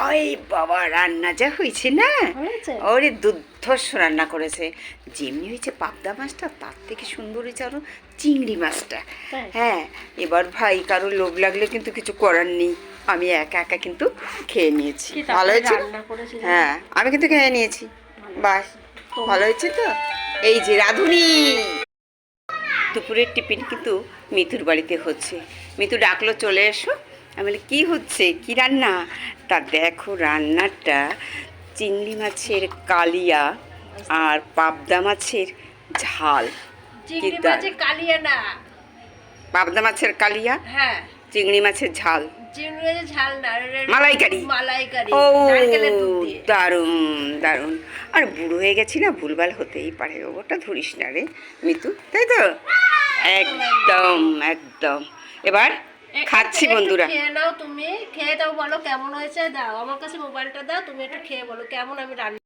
ওই বাবা, রান্না যা হয়েছে না, ওরে দুর্ধর্ষ রান্না করেছে। যেমনি হয়েছে পাবদা মাছটা, তার থেকে সুন্দর হয়েছে আরো চিংড়ি মাছটা। হ্যাঁ, এবার ভাই কারো লোভ লাগলে কিন্তু কিছু করার নেই, আমি একা একা কিন্তু খেয়ে নিয়েছি। ভালো হয়েছে? হ্যাঁ, আমি কিন্তু খেয়ে নিয়েছি। বাস, ভালো হয়েছে তো। এই যে রাঁধুনি, দুপুরের টিফিন কিন্তু মিতুর বাড়িতে হচ্ছে। মিতু ডাকলো, চলে এসো। আমি বলি কী হচ্ছে, কী রান্না? তা দেখো রান্নাটা চিংড়ি মাছের কালিয়া আর পাবদা মাছের ঝাল। চিংড়ি মাছের কালিয়া না, পাবদা মাছের কালিয়া, হ্যাঁ, চিংড়ি মাছের ঝাল, চিংড়ি মাছের ঝাল না, মালাইকারি। মালাইকারি, ও নারকেলের দুধ দিয়ে। দারুণ দারুণ। আর বুড়ো হয়ে গেছি না, ভুলভাল হতেই পারে, ওটা ধরিস না রে মিতু, তাই তো? একদম একদম। এবার খাচ্ছি বন্ধুরা। খেয়ে নাও, তুমি খেয়ে দাও, বলো কেমন হয়েছে, দাও আমার কাছে মোবাইলটা দাও, তুমি একটু খেয়ে বলো কেমন আমি রান্না